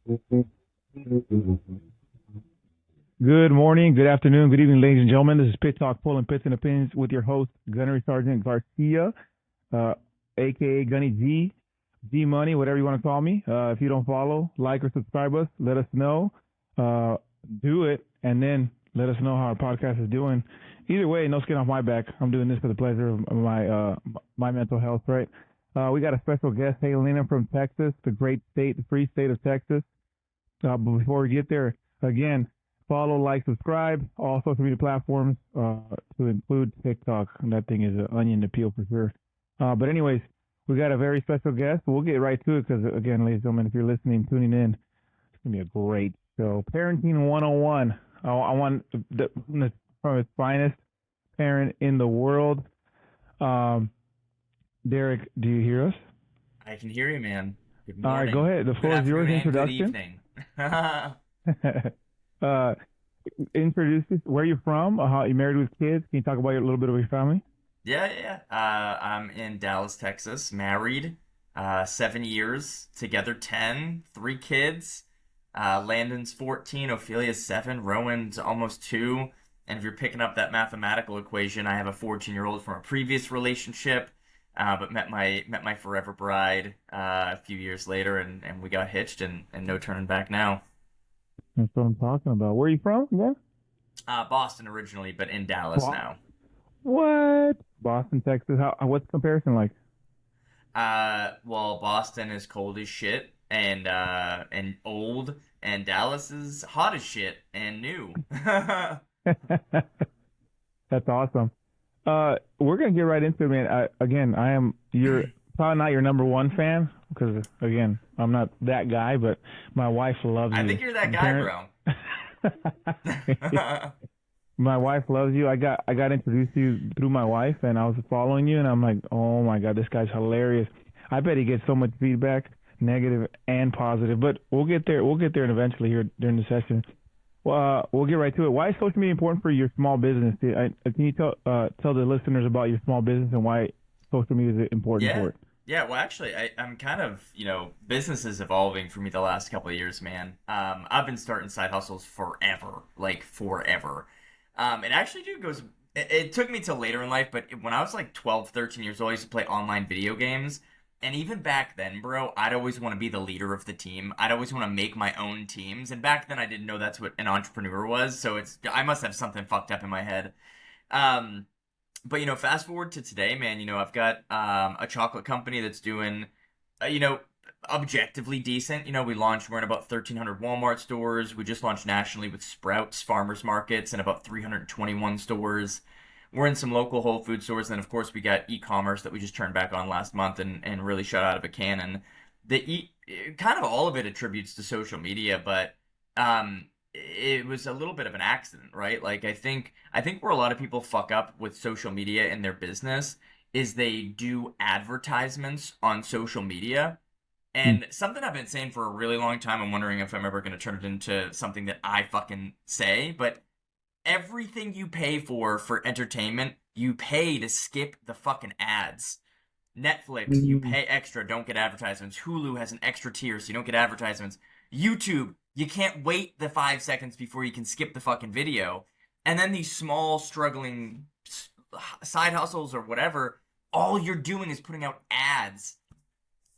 Good morning, good afternoon, good evening, ladies and gentlemen. This is Pit Talk, pulling pits and opinions with your host, Gunnery Sergeant Garcia, uh, aka Gunny G, G Money, whatever you want to call me. If you don't follow, like or subscribe us, let us know. Uh, do it, and then let us know how our podcast is doing. Either way, no skin off my back. I'm doing this for the pleasure of my mental health, right? We got a special guest hailing in from Texas, the great state, the free state of Texas. But before we get there, again, follow, like, subscribe, all social media platforms, to include TikTok. That thing is an onion to peel for sure. But anyways, we got a very special guest. We'll get right to it because, again, ladies and gentlemen, if you're listening, tuning in, it's going to be a great show. Parenting 101. I want from its finest parent in the world. Deric, do you hear us? I can hear you, man. Good All right, go morning. ahead. The Good floor is yours. afternoon and good Introduction. evening. uh, introduce us. Where are you from? How you married with kids? Can you talk about a little bit of your family? Yeah. I'm in Dallas, Texas, married, 7 years, together 10, three kids. Landon's 14, Ophelia's 7, Rowan's almost 2. And if you're picking up that mathematical equation, I have a 14-year-old from a previous relationship, but met my forever bride a few years later, and we got hitched, and no turning back now. That's what I'm talking about. Where are you from? Yeah. Boston originally, but in Dallas Bo- now. what? Boston, Texas. What's the comparison like? Well, Boston is cold as shit and old, and Dallas is hot as shit and new. That's awesome. We're gonna get right into it, man. I am you're probably not your number one fan because again, I'm not that guy, but my wife loves I you. think you're that guy, Parent. bro. My wife loves you. I got introduced to you through my wife, and I was following you, and I'm like, oh my god, this guy's hilarious. I bet he gets so much feedback, negative and positive. But we'll get there. We'll get there, and eventually here during the session. Well, we'll get right to it. Why is social media important for your small business? Can you tell the listeners about your small business and why social media is important Yeah. for it? Yeah, well, actually, I'm kind of, business is evolving for me the last couple of years, man. I've been starting side hustles forever, like forever. It actually, dude, it took me till later in life, but when I was like 12, 13 years old, I used to play online video games. And even back then, bro, I'd always want to be the leader of the team. I'd always want to make my own teams. And back then, I didn't know that's what an entrepreneur was. So I must have something fucked up in my head. Um, but fast forward to today, man. I've got a chocolate company that's doing, uh, you know, objectively decent. We're in about 1,300 Walmart stores. We just launched nationally with Sprouts Farmers Markets and about 321 stores. We're in some local Whole Food stores, and then of course we got e-commerce that we just turned back on last month and really shot out of a cannon. Kind of all of it attributes to social media, but it was a little bit of an accident, right? Like I think where a lot of people fuck up with social media in their business is they do advertisements on social media. Hmm. And something I've been saying for a really long time, I'm wondering if I'm ever going to turn it into something that I fucking say, but everything you pay for entertainment, you pay to skip the fucking ads. Netflix, you Mm. pay extra, don't get advertisements. Hulu has an extra tier, so you don't get advertisements. YouTube, you can't wait the 5 seconds before you can skip the fucking video. And then these small, struggling side hustles or whatever, all you're doing is putting out ads.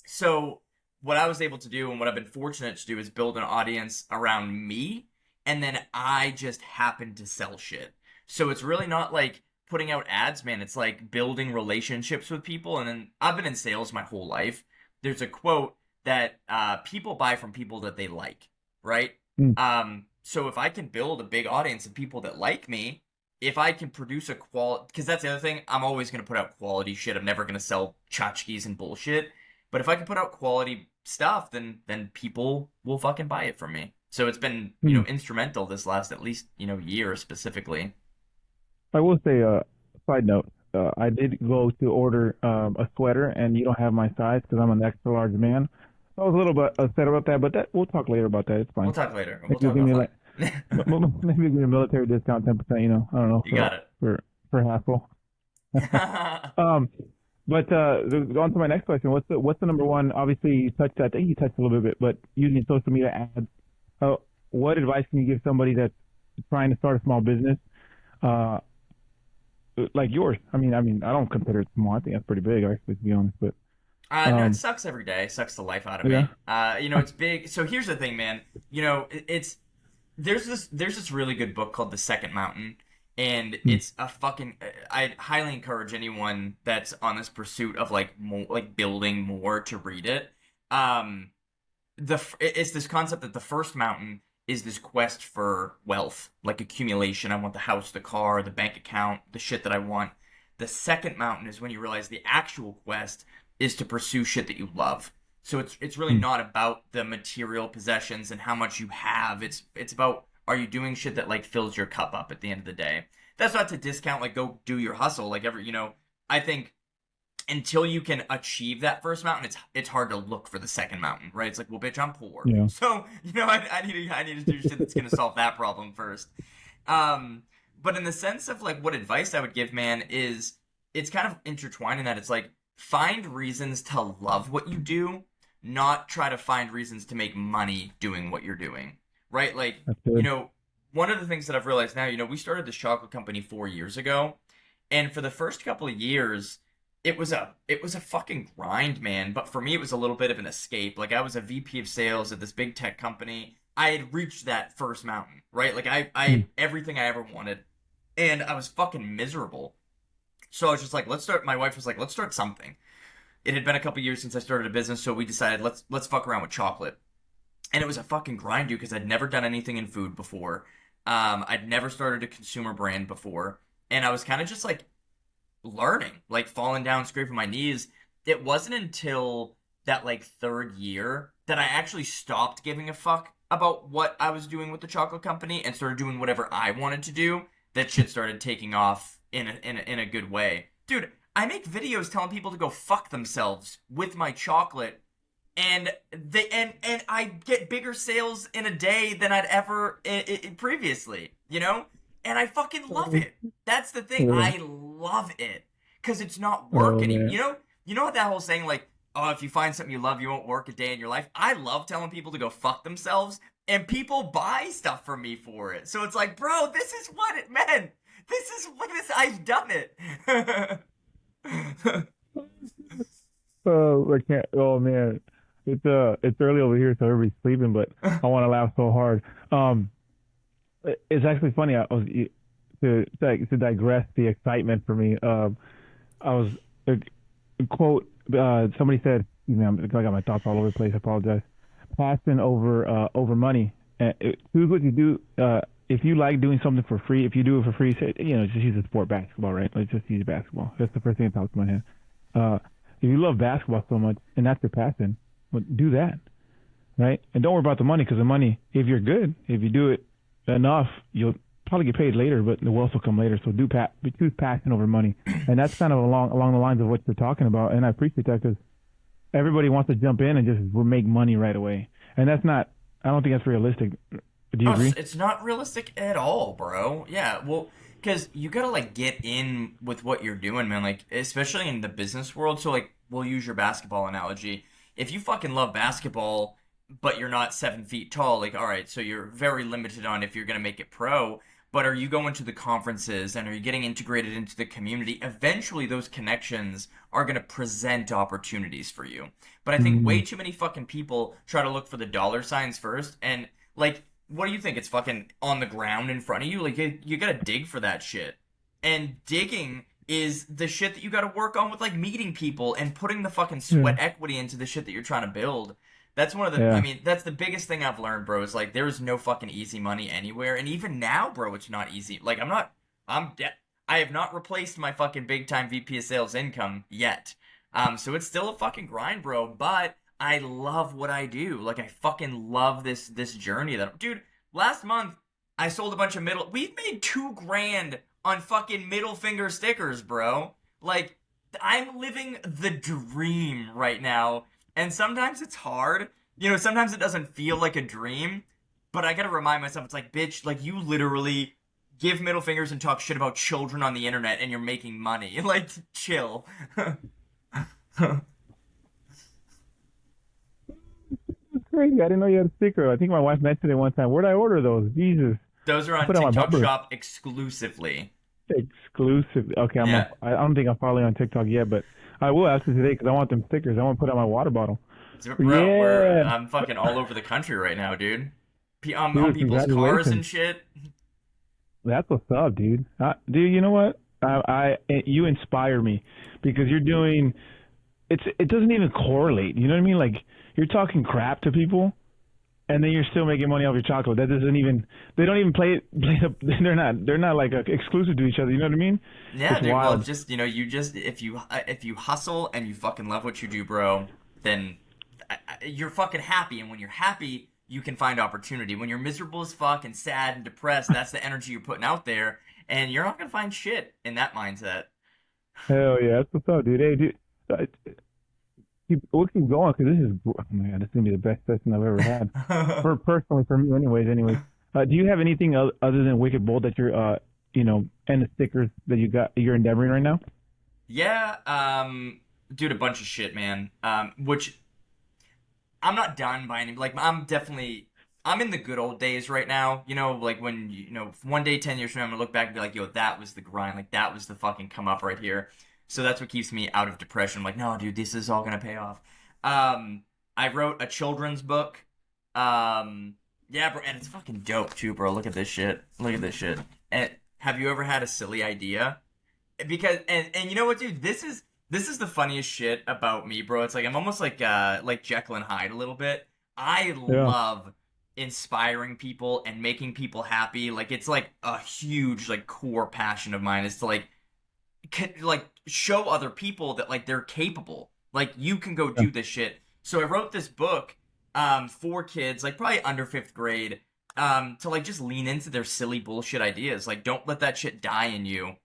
So, what I was able to do and what I've been fortunate to do is build an audience around me, and then I just happen to sell shit. So, it's really not like putting out ads, man. It's like building relationships with people. And then I've been in sales my whole life. There's a quote that people buy from people that they like, right? Mm. So if I can build a big audience of people that like me, if I can produce a quality, because that's the other thing, I'm always going to put out quality shit. I'm never going to sell tchotchkes and bullshit. But if I can put out quality stuff, then people will fucking buy it from me. So it's been, Mm. instrumental this last at least, year specifically. I will say, side note, I did go to order a sweater, and you don't have my size because I'm an extra large man. So I was a little bit upset about that, but that we'll talk later about that. It's We'll fine. talk later. We'll Maybe you'll talk give me offline. like maybe give me a military discount, 10%. I don't know You got for hassle. it. Um, But on to my next question. What's the number one? Obviously, you touched. I think you touched a little bit, but using social media ads. Uh, what advice can you give somebody that's trying to start a small business, uh, like yours? I don't consider it small. I think that's pretty big, actually, to be honest. But No, it um, sucks every day. It sucks the life out of yeah. me. It's big. So here's the thing, man. It's there's this really good book called The Second Mountain, and Hmm. it's a fucking. I'd highly encourage anyone that's on this pursuit of like more, like building more to read it. Um, it's this concept that the first mountain is this quest for wealth, like accumulation. I want the house, the car, the bank account, the shit that I want. The second mountain is when you realize the actual quest is to pursue shit that you love. So it's really Hmm. not about the material possessions and how much you have. It's about, are you doing shit that like fills your cup up at the end of the day. That's not to discount like go do your hustle like I think until you can achieve that first mountain, it's hard to look for the second mountain, right? It's like, well, bitch, I'm poor, Yeah. so I need to do shit that's gonna solve that problem first. Um, but in the sense of like what advice I would give, man, is it's kind of intertwined in that it's like find reasons to love what you do, not try to find reasons to make money doing what you're doing, right? Like, That's you good. know, one of the things that I've realized now, we started this chocolate company 4 years ago, and for the first couple of years it was a fucking grind, man. But for me, it was a little bit of an escape. Like I was a VP of sales at this big tech company. I had reached that first mountain, right? Like I Hmm. had everything I ever wanted, and I was fucking miserable. So I was just like, let's start. My wife was like, let's start something. It had been a couple years since I started a business, so we decided let's fuck around with chocolate. And it was a fucking grind, dude, because I'd never done anything in food before. I'd never started a consumer brand before, and I was kind of just like learning, like falling down, scraping my knees. It wasn't until that like third year that I actually stopped giving a fuck about what I was doing with the chocolate company and started doing whatever I wanted to do. That shit started taking off in a good way. Dude, I make videos telling people to go fuck themselves with my chocolate, and I get bigger sales in a day than I'd ever previously, and I fucking love it. That's the thing. Yeah. I love it because it's not work Oh anymore. man. You know what that whole saying like, oh, if you find something you love, you won't work a day in your life. I love telling people to go fuck themselves, and people buy stuff from me for it. So it's like, bro, this is what it meant. This is what this. I've done it. Oh, I can't. Oh man, it's early over here, so everybody's sleeping. But I want to laugh so hard. Um, it's actually funny. I was to digress the excitement for me. I was quote. Somebody said, I got my thoughts all over the place. I apologize. Passion over money. Choose what you do. If you like doing something for free, if you do it for free, say, just use the sport basketball, right? Let's just use basketball. That's the first thing that pops in my head. Uh, if you love basketball so much and that's your passion, well, do that, right? And don't worry about the money because the money, if you're good, if you do it enough, you'll probably get paid later, but the wealth will come later. So choose passion over money, and that's kind of along the lines of what you're talking about. And I appreciate that because everybody wants to jump in and just make money right away, and that's not. I don't think that's realistic. Do you Oh, agree? it's not realistic at all, bro. Yeah, well, because you gotta like get in with what you're doing, man. Like, especially in the business world. So, like, we'll use your basketball analogy. If you fucking love basketball, but you're not 7 feet tall, like, all right, so you're very limited on if you're gonna make it pro. But are you going to the conferences and are you getting integrated into the community? Eventually, those connections are gonna present opportunities for you. But I think Mm-hmm. way too many fucking people try to look for the dollar signs first, and like what do you think? It's fucking on the ground in front of you? Like, you gotta dig for that shit. And digging is the shit that you gotta work on with, like, meeting people and putting the fucking Yeah. sweat equity into the shit that you're trying to build. That's one of the, I Yeah. mean, that's the biggest thing I've learned, bro, is like, there's no fucking easy money anywhere. And even now, bro, it's not easy. Like, I have not replaced my fucking big time VP of sales income yet. So it's still a fucking grind, bro, but I love what I do. Like I fucking love this journey that dude, last month I sold a bunch of we've made 2 grand on fucking middle finger stickers, bro. Like I'm living the dream right now. And sometimes it's hard. Sometimes it doesn't feel like a dream, but I gotta remind myself it's like, bitch, like you literally give middle fingers and talk shit about children on the internet and you're making money. Like chill. It's crazy. I didn't know you had a sticker. I think my wife mentioned it one time. Where'd I order those? Jesus. Those are I on put it on my TikTok bumper. Shop exclusively. Exclusive. Okay, Yeah. I don't think I'm following on TikTok yet, but I will after today because I want them stickers. I want to put on my water bottle. So, bro, Yeah, I'm fucking all over the country right now, dude. On dude, people's cars congratulations. and shit. That's what's up, dude. Dude, you know what? You inspire me because you're doing. It doesn't even correlate. You know what I mean? Like you're talking crap to people, and then you're still making money off your chocolate. That doesn't even. They don't even play. They're not like exclusive to each other. You know what I mean? Yeah, It's dude. Well, wild. just you just if you hustle and you fucking love what you do, bro, then you're fucking happy. And when you're happy, you can find opportunity. When you're miserable as fuck and sad and depressed, that's the energy you're putting out there, and you're not gonna find shit in that mindset. Hell yeah, that's what's up, dude. Hey, dude. We'll keep going because this is. Oh my god, this is gonna be the best session I've ever had. For personally, for me, anyways. Do you have anything other than Wicked Bold that you're, and the stickers that you're endeavoring right now? Yeah, dude, a bunch of shit, man. Which I'm not done by any. Like, I'm in the good old days right now. You know, like when one day, 10 years from now, I'm gonna look back and be like, yo, that was the grind. Like that was the fucking come up right here. So that's what keeps me out of depression. I'm like, no, dude, this is all gonna pay off. I wrote a children's book. Yeah, bro, and it's fucking dope too, bro. Look at this shit. Look at this shit. And have you ever had a silly idea? Because and you know what, dude, this is the funniest shit about me, bro. It's like I'm almost like Jekyll and Hyde a little bit. I Yeah. love inspiring people and making people happy. Like it's like a huge like core passion of mine is to like show other people that like they're capable. Like you can go Yeah. do this shit. So I wrote this book for kids like probably under 5th grade to like just lean into their silly bullshit ideas. Like don't let that shit die in you.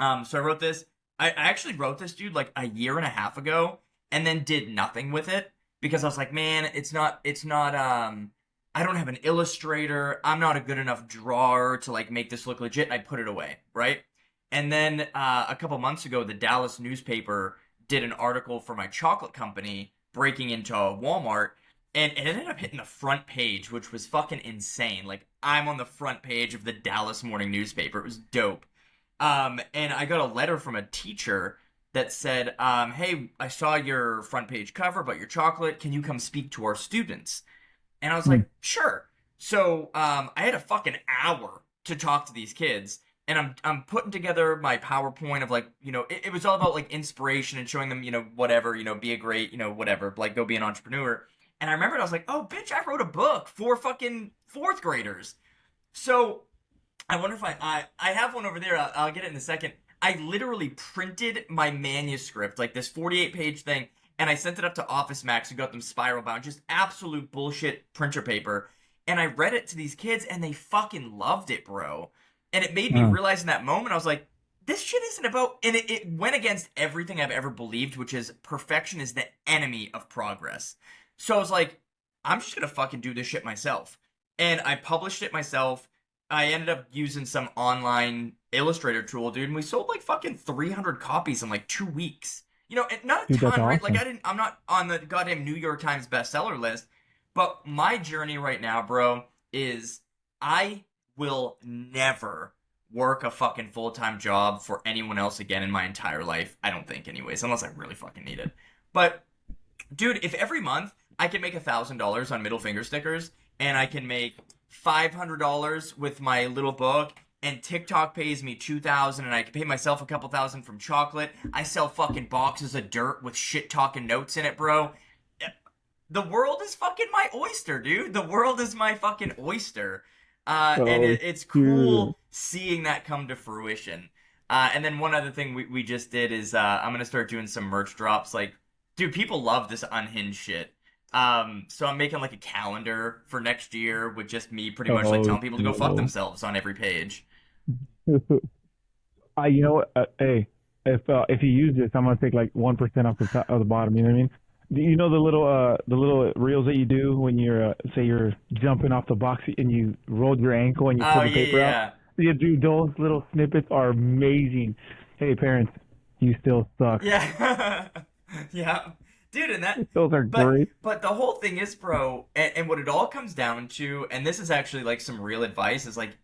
So I wrote this. I actually wrote this, dude, like a year and a half ago, and then did nothing with it because I was like, man, it's not. I don't have an illustrator. I'm not a good enough drawer to like make this look legit. And I put it away, right? And then a couple months ago, the Dallas newspaper did an article for my chocolate company breaking into Walmart, and it ended up hitting the front page, which was fucking insane. Like I'm on the front page of the Dallas morning newspaper. It was dope. And I got a letter from a teacher that said, hey, I saw your front page cover about your chocolate. Can you come speak to our students? And I was Hmm. like, sure. So I had a fucking hour to talk to these kids. And I'm putting together my PowerPoint of like, it was all about like inspiration and showing them, whatever, be a great, whatever, like go be an entrepreneur. And I remembered I was like, oh, bitch, I wrote a book for fucking 4th graders. So I wonder if I have one over there. I'll get it in a second. I literally printed my manuscript, like this 48-page thing, and I sent it up to Office Max and got them spiral bound, just absolute bullshit printer paper. And I read it to these kids, and they fucking loved it, bro. And it made me Uh, realize in that moment, I was like, this shit isn't about. And it went against everything I've ever believed, which is perfection is the enemy of progress. So I was like, I'm just gonna fucking do this shit myself. And I published it myself. I ended up using some online Illustrator tool, dude, and we sold like fucking 300 copies in like 2 weeks. Not a dude, that's ton, right? Like awesome. I'm not on the goddamn New York Times bestseller list, but my journey right now, bro, is I will never work a fucking full-time job for anyone else again in my entire life. I don't think, anyways, unless I really fucking need it. But dude, if every month I can make $1,000 on middle finger stickers and I can make $500 with my little book and TikTok pays me 2,000 and I can pay myself a couple thousand from chocolate. I sell fucking boxes of dirt with shit talking notes in it, bro. The world is fucking my oyster, dude. The world is my fucking oyster. And Oh, it's dude. cool seeing that come to fruition. And then one other thing we just did is I'm gonna start doing some merch drops. Like, dude, people love this unhinged shit. So I'm making like a calendar for next year with just me pretty much like Oh, telling people to go fuck no. themselves on every page. You know what? Hey, if you use this, I'm gonna take like 1% off the top, of the bottom. You know what I mean? Do you know the little reels that you do when you're say you're jumping off the box and you rolled your ankle and you Oh pull the yeah, paper out? yeah, Yeah, dude, those little snippets are amazing. Hey, parents, you still suck. yeah. Yeah. Yeah, dude, and that, Those are but great. but the whole thing is, bro, and what it all comes down to, and this is actually like some real advice, is like,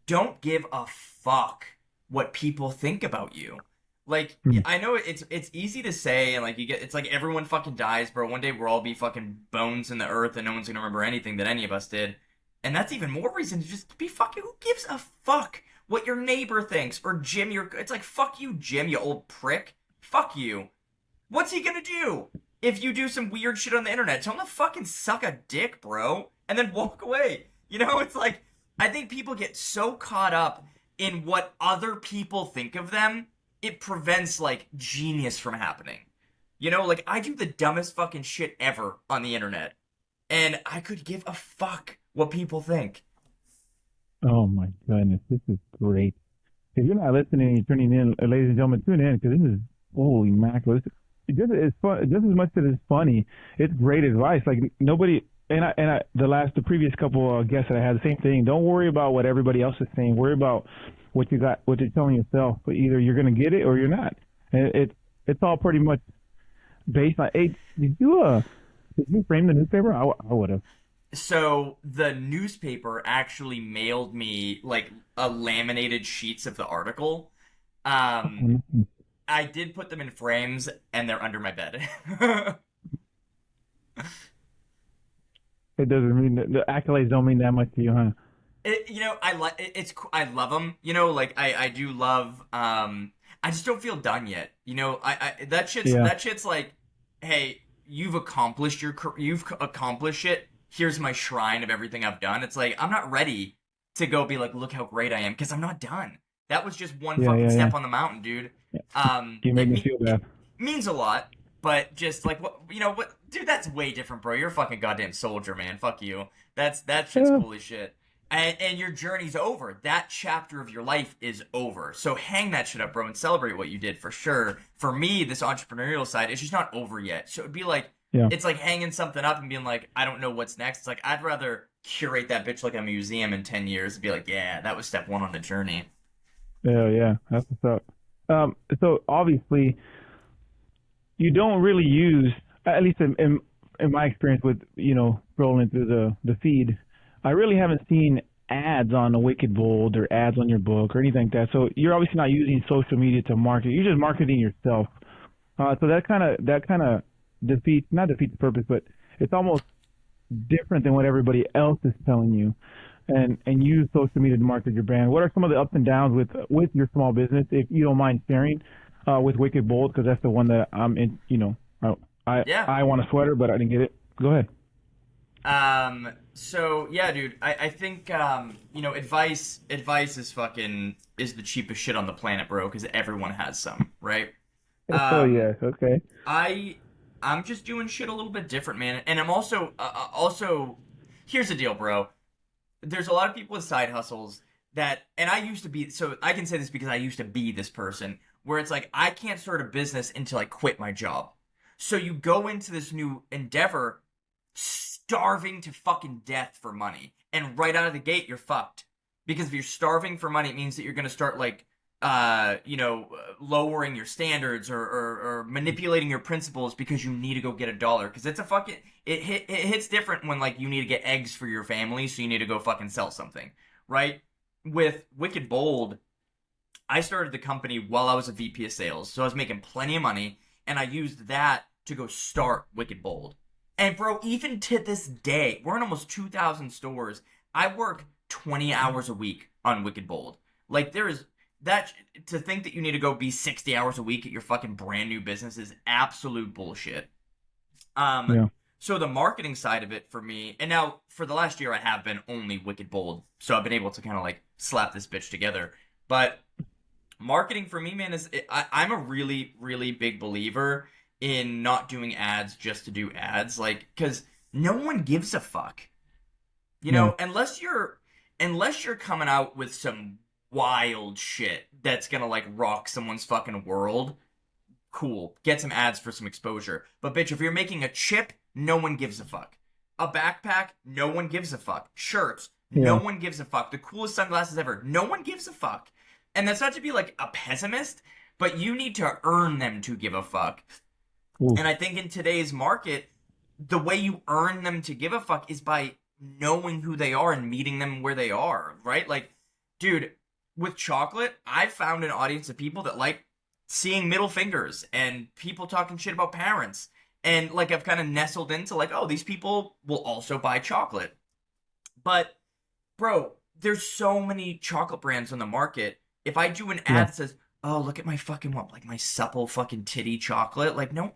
don't give a fuck what people think about you. Like, Hmm. I know it's easy to say, and like you get, it's like everyone fucking dies, bro. One day we'll all be fucking bones in the earth, and no one's gonna remember anything that any of us did. And that's even more reason to just be fucking. Who gives a fuck what your neighbor thinks or Jim? It's like fuck you, Jim, you old prick. Fuck you. What's he gonna do if you do some weird shit on the internet? Tell him to fucking suck a dick, bro, and then walk away. You know, it's like I think people get so caught up in what other people think of them, it prevents like genius from happening. You know, like I do the dumbest fucking shit ever on the internet, and I could give a fuck what people think. Oh my goodness, this is great. If you're not listening, you're tuning in, ladies and gentlemen, tune in because this is holy mackerel. Just as fun, just as much as it's funny, it's great advice. Like nobody, the previous couple guests that I had the same thing. Don't worry about what everybody else is saying. Worry about what you got, what you're telling yourself. But either you're gonna get it or you're not. And it's all pretty much based on. Hey, did you frame the newspaper? I would have. So the newspaper actually mailed me like a laminated sheets of the article. Um, I did put them in frames, and they're under my bed. It doesn't mean the accolades don't mean that much to you, huh? You know, I like it's I love them. You know, like I do love. I just don't feel done yet. You know, Yeah, that shit's like, hey, you've accomplished it. Here's my shrine of everything I've done. It's like I'm not ready to go be like, look how great I am, because I'm not done. That was just one yeah, fucking yeah, yeah. step on the mountain, dude. Yeah. You make me feel bad. Means a lot, but just like what, you know what, dude, that's way different, bro. You're a fucking goddamn soldier, man. Fuck you. That shit's Yeah. cool as shit. And your journey's over. That chapter of your life is over. So hang that shit up, bro, and celebrate what you did for sure. For me, this entrepreneurial side, it's just not over yet. So it'd be like, Yeah. it's like hanging something up and being like, I don't know what's next. It's like I'd rather curate that bitch like a museum in 10 years and be like, yeah, that was step one on the journey. Yeah, yeah, that's what's up. So obviously, you don't really use, at least in my experience with scrolling through the feed, I really haven't seen ads on the Wicked Bold or ads on your book or anything like that. So you're obviously not using social media to market. You're just marketing yourself. So that kind of defeats not defeats the purpose, but it's almost different than what everybody else is telling you. And use social media to market your brand. What are some of the ups and downs with your small business, if you don't mind sharing, with Wicked Bold? Because that's the one that I'm in. Yeah. I want a sweater, but I didn't get it. Go ahead. So yeah, dude, I think, advice is the cheapest shit on the planet, bro, because everyone has some, right? Oh Um, yes, okay. I, I'm just doing shit a little bit different, man. And I'm also, here's the deal, bro. There's a lot of people with side hustles that, and I used to be, so I can say this because I used to be this person, where it's like, I can't start a business until I quit my job. So you go into this new endeavor starving to fucking death for money. And right out of the gate, you're fucked. Because if you're starving for money, it means that you're going to start like, lowering your standards, or manipulating your principles because you need to go get a dollar. Because it's a fucking, it hits different when like you need to get eggs for your family, so you need to go fucking sell something, right? With Wicked Bold, I started the company while I was a VP of sales, so I was making plenty of money, and I used that to go start Wicked Bold. And bro, even to this day, we're in almost 2,000 stores. I work 20 hours a week on Wicked Bold. Like there is that to think that you need to go be 60 hours a week at your fucking brand new business is absolute bullshit. Um, Yeah. so the marketing side of it for me, and now for the last year I have been only Wicked Bold, so I've been able to kind of like slap this bitch together. But marketing for me, man, I'm a really, really big believer in not doing ads just to do ads, like because no one gives a fuck, No. unless you're coming out with some wild shit that's gonna like rock someone's fucking world. Cool, get some ads for some exposure. But bitch, if you're making a chip, no one gives a fuck. A backpack, no one gives a fuck. Shirts, no Yeah. one gives a fuck. The coolest sunglasses ever, no one gives a fuck. And that's not to be like a pessimist, but you need to earn them to give a fuck. Ooh. And I think in today's market, the way you earn them to give a fuck is by knowing who they are and meeting them where they are, right? Like, dude, with chocolate, I've found an audience of people that like seeing middle fingers and people talking shit about parents. And like I've kind of nestled into like, oh, these people will also buy chocolate. But bro, there's so many chocolate brands on the market. If I do an Yeah. ad that says, "Oh, look at my fucking what, like my supple fucking titty chocolate," like no,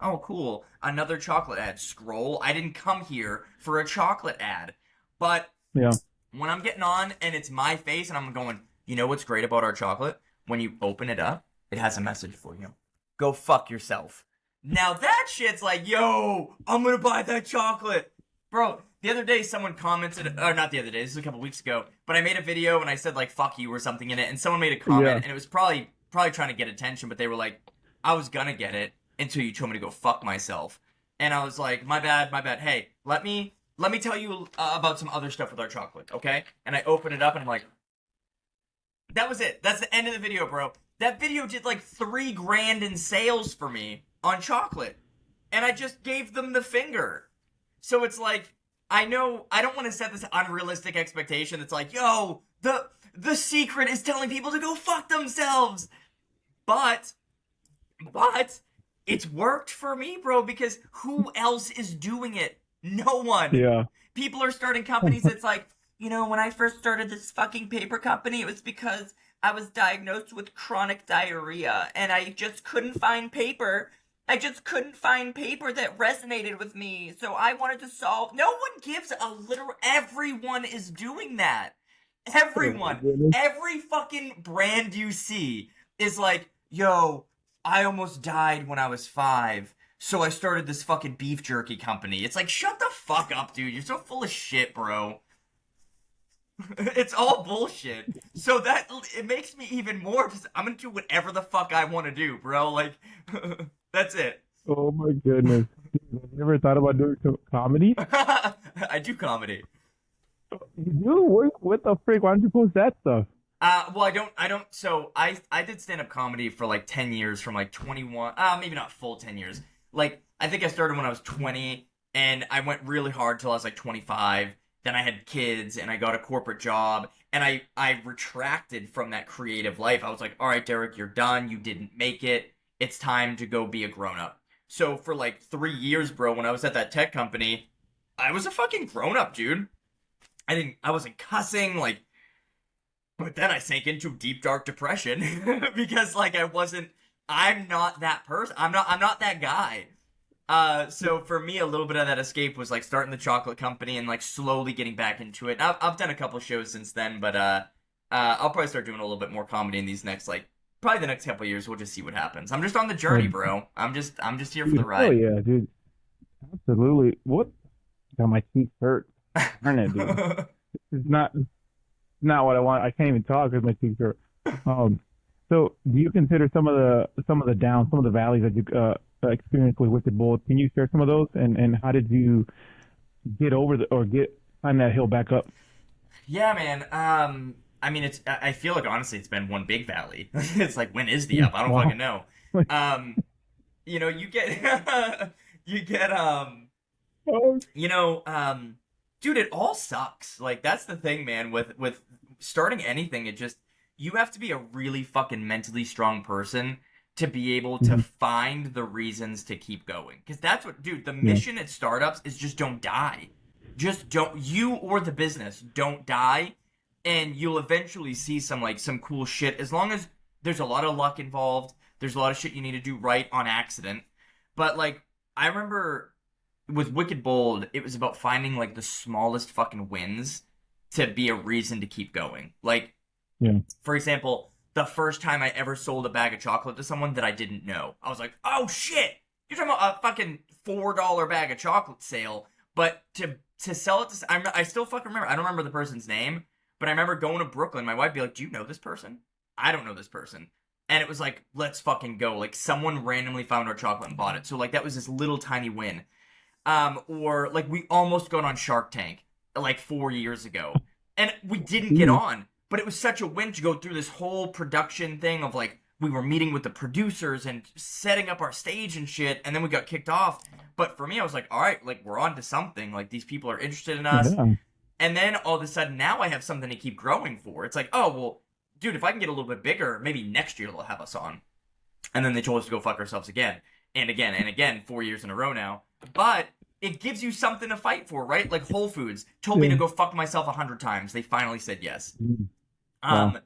oh cool, another chocolate ad. Scroll. I didn't come here for a chocolate ad, but Yeah. when I'm getting on and it's my face and I'm going, you know what's great about our chocolate? When you open it up, it has a message for you. Go fuck yourself. Now that shit's like, yo, I'm gonna buy that chocolate. Bro, the other day someone commented, or not the other day, this was a couple weeks ago, but I made a video and I said like fuck you or something in it, and someone made a comment Yeah. and it was probably trying to get attention, but they were like, I was gonna get it until you told me to go fuck myself. And I was like, my bad, my bad. Hey, let me tell you about some other stuff with our chocolate, okay? And I open it up and I'm like, that was it. That's the end of the video, bro. That video did like $3,000 in sales for me on chocolate. And I just gave them the finger. So it's like, I know I don't want to set this unrealistic expectation. It's like, yo, the secret is telling people to go fuck themselves. But it's worked for me, bro, because who else is doing it? No one. Yeah. People are starting companies. It's like, when I first started this fucking paper company, it was because I was diagnosed with chronic diarrhea and I just couldn't find paper. I just couldn't find paper that resonated with me. So I wanted to solve. No one gives a literal. Everyone is doing that. Everyone. Goodness. Every fucking brand you see is like, yo, I almost died when I was 5. So I started this fucking beef jerky company. It's like, shut the fuck up, dude. You're so full of shit, bro. It's all bullshit. So that, it makes me even more just, I'm gonna do whatever the fuck I want to do, bro. Like, that's it. Oh my goodness. Dude, have you ever thought about doing some comedy? I do comedy. You do? What the frick? Why don't you post that stuff? Well, I don't, so I did stand-up comedy for like 10 years from like 21, maybe not full 10 years. Like, I think I started when I was 20, and I went really hard till I was like 25. Then I had kids, and I got a corporate job, and I retracted from that creative life. I was like, all right, Deric, you're done. You didn't make it. It's time to go be a grown-up. So for like 3 years, bro, when I was at that tech company, I was a fucking grown-up, dude. I wasn't cussing, like, but then I sank into deep dark depression because like I'm not that person. I'm not that guy. So for me, a little bit of that escape was like starting the chocolate company and like slowly getting back into it. I've done a couple shows since then, but I'll probably start doing a little bit more comedy in these next like probably the next couple of years. We'll just see what happens. I'm just on the journey, bro. I'm just here for the Dude, oh ride. yeah, dude. Absolutely. What? God, my teeth hurt. Darn it, dude. It's not what I want. I can't even talk because my teeth hurt. So do you consider some of the downs, some of the valleys that you experienced with Wicked Bold? Can you share some of those, and how did you get over climb that hill back up? Yeah, man. I mean, I feel like honestly, it's been one big valley. It's like, when is the up? I don't Wow. fucking know. Um, you get, you get, Oh, dude, it all sucks. Like, that's the thing, man. With starting anything, you have to be a really fucking mentally strong person to be able to mhm. find the reasons to keep going. Because that's what, dude, the Yeah. mission at startups is just don't die. Just don't, you or the business, don't die. And you'll eventually see some cool shit. As long as there's a lot of luck involved, there's a lot of shit you need to do right on accident. But, like, I remember with Wicked Bold, it was about finding, like, the smallest fucking wins to be a reason to keep going. Like, Yeah. for example, the first time I ever sold a bag of chocolate to someone that I didn't know, I was like, oh shit, you're talking about a fucking $4 bag of chocolate sale, but to sell it to, I still fucking remember, I don't remember the person's name, but I remember going to Brooklyn, my wife be like, do you know this person? I don't know this person. And it was like, let's fucking go. Like, someone randomly found our chocolate and bought it. So, like, that was this little tiny win. Or, like, we almost got on Shark Tank, like, 4 years ago. And we didn't get Jeez. on. But it was such a win to go through this whole production thing of, like, we were meeting with the producers and setting up our stage and shit, and then we got kicked off. But for me, I was like, all right, like we're on to something. Like these people are interested in us. Yeah. And then all of a sudden now I have something to keep growing for. It's like, oh, well, dude, if I can get a little bit bigger, maybe next year they'll have us on. And then they told us to go fuck ourselves again and again and again, 4 years in a row now. But it gives you something to fight for, right? Like Whole Foods told me to go fuck myself 100 times. They finally said yes. Wow.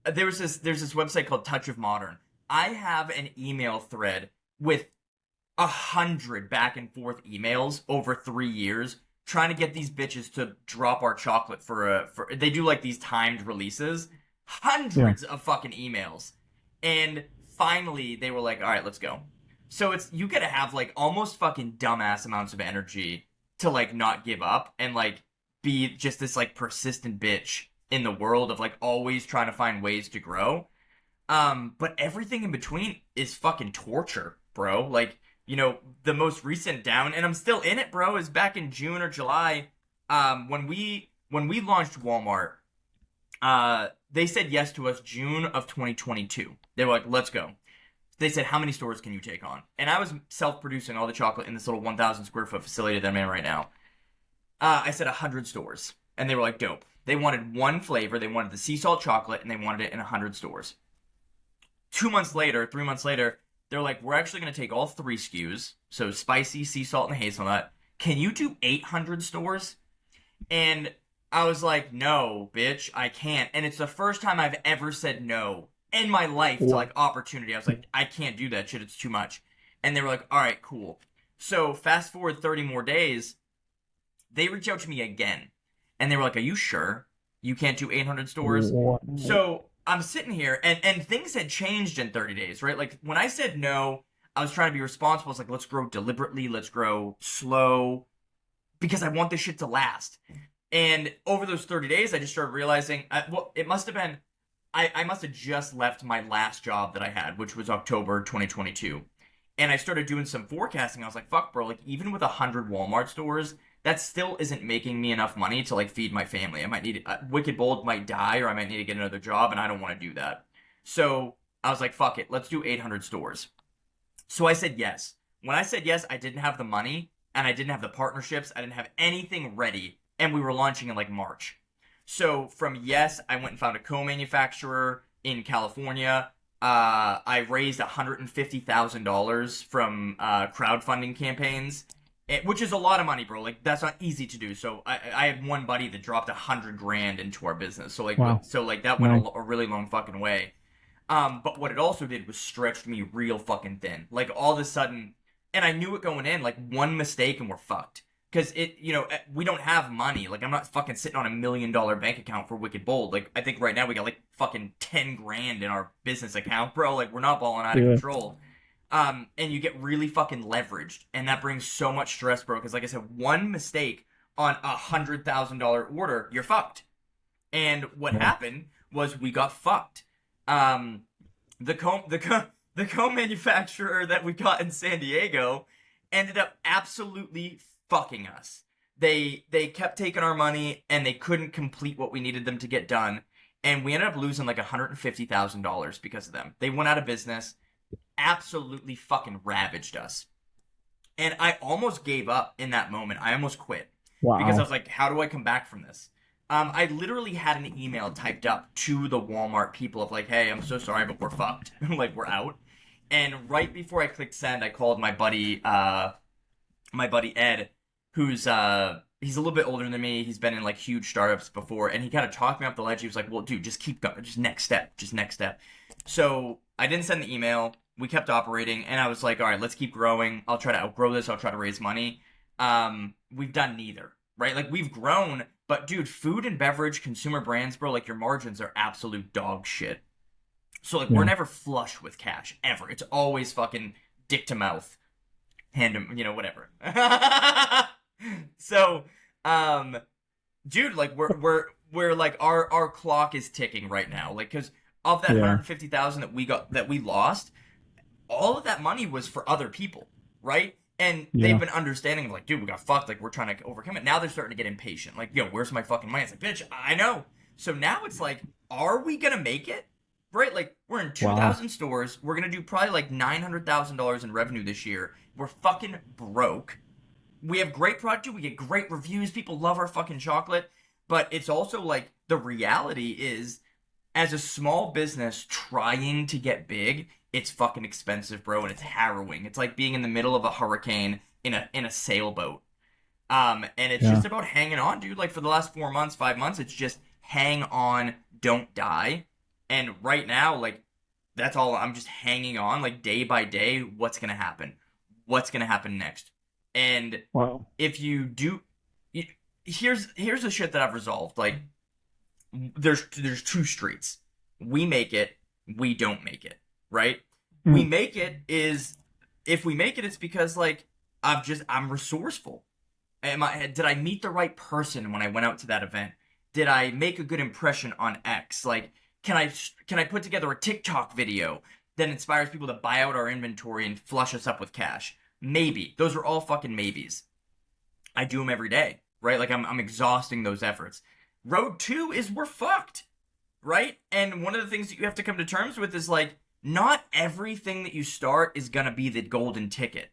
There's this website called Touch of Modern. I have an email thread with 100 back and forth emails over 3 years trying to get these bitches to drop our chocolate for they do like these timed releases, hundreds of fucking emails, and finally they were like, all right, let's go. So it's, you gotta have like almost fucking dumbass amounts of energy to like not give up and like be just this like persistent bitch in the world of like always trying to find ways to grow. But everything in between is fucking torture, bro. Like, you know, the most recent down, and I'm still in it, bro, is back in June or July. When we launched Walmart, they said yes to us June of 2022. They were like, let's go. They said, how many stores can you take on? And I was self-producing all the chocolate in this little 1,000 square foot facility that I'm in right now. I said 100 stores. And they were like, dope. They wanted one flavor. They wanted the sea salt chocolate, and they wanted it in 100 stores. 3 months later, they're like, we're actually going to take all 3 SKUs. So spicy, sea salt, and hazelnut. Can you do 800 stores? And I was like, no, bitch, I can't. And it's the first time I've ever said no in my life to like opportunity. I was like, I can't do that shit. It's too much. And they were like, all right, cool. So fast forward 30 more days, they reached out to me again. And they were like, are you sure you can't do 800 stores? So I'm sitting here and things had changed in 30 days, right? Like when I said no, I was trying to be responsible. I was like, let's grow deliberately. Let's grow slow because I want this shit to last. And over those 30 days, I just started realizing, it must have been, I must have just left my last job that I had, which was October 2022. And I started doing some forecasting. I was like, fuck, bro, like even with 100 Walmart stores, that still isn't making me enough money to like feed my family. I might need Wicked Bold might die, or I might need to get another job, and I don't want to do that. So I was like, fuck it, let's do 800 stores. So I said yes. When I said yes, I didn't have the money, and I didn't have the partnerships. I didn't have anything ready, and we were launching in like March. So from yes, I went and found a co-manufacturer in California. I raised $150,000 from crowdfunding campaigns, which is a lot of money, bro. Like that's not easy to do. So I had one buddy that dropped $100,000 into our business. So like, wow. That went a really long fucking way. But what it also did was stretched me real fucking thin. Like all of a sudden, and I knew it going in. Like one mistake and we're fucked. Because we don't have money. Like I'm not fucking sitting on $1 million bank account for Wicked Bold. Like I think right now we got like fucking 10 grand in our business account, bro. Like we're not balling out of control. And you get really fucking leveraged, and that brings so much stress, bro. Because like I said, one mistake on $100,000 order, you're fucked. And what happened was we got fucked. The co-manufacturer that we got in San Diego ended up absolutely fucking us. They kept taking our money and they couldn't complete what we needed them to get done, and we ended up losing like $150,000 because of them. They went out of business, absolutely fucking ravaged us, and I almost gave up in that moment. I almost quit. Wow. Because I was like, how do I come back from this? I literally had an email typed up to the Walmart people of like, hey, I'm so sorry, but we're fucked. Like we're out. And right before I clicked send, I called my buddy Ed, who's he's a little bit older than me. He's been in like huge startups before, and he kind of talked me up the ledge. He was like, well, dude, just keep going, just next step. So I didn't send the email. We kept operating, and I was like, all right, let's keep growing. I'll try to outgrow this. I'll try to raise money. We've done neither, right? Like we've grown, but dude, food and beverage, consumer brands, bro, like your margins are absolute dog shit. So like we're never flush with cash ever. It's always fucking dick to mouth, hand him, whatever. So, dude, like we're like our clock is ticking right now. Like, cause of that 150,000 that we lost, all of that money was for other people, right? And they've been understanding, like, dude, we got fucked. Like, we're trying to overcome it. Now they're starting to get impatient. Like, where's my fucking money? It's like, bitch, I know. So now it's like, are we gonna make it? right? Like we're in Wow. 2,000 stores. We're gonna do probably like $900,000 in revenue this year. We're fucking broke. We have great product. We get great reviews. People love our fucking chocolate. But it's also like the reality is, as a small business trying to get big, it's fucking expensive, bro, and it's harrowing. It's like being in the middle of a hurricane in a sailboat. And it's Yeah. just about hanging on, dude. Like for the last 4 months, 5 months, it's just hang on, don't die. And right now, like that's all. I'm just hanging on, like day by day. What's gonna happen? What's gonna happen next? And Wow. if you do, here's the shit that I've resolved. Like there's two streets. We make it, we don't make it, right? We Mm. make it is if we make it, it's because like I'm resourceful. Did I meet the right person when I went out to that event? Did I make a good impression on X? Like, can I put together a TikTok video that inspires people to buy out our inventory and flush us up with cash? Maybe. Those are all fucking maybes. I do them every day, right? Like I'm exhausting those efforts. Road 2 is we're fucked, right? And one of the things that you have to come to terms with is like not everything that you start is gonna be the golden ticket,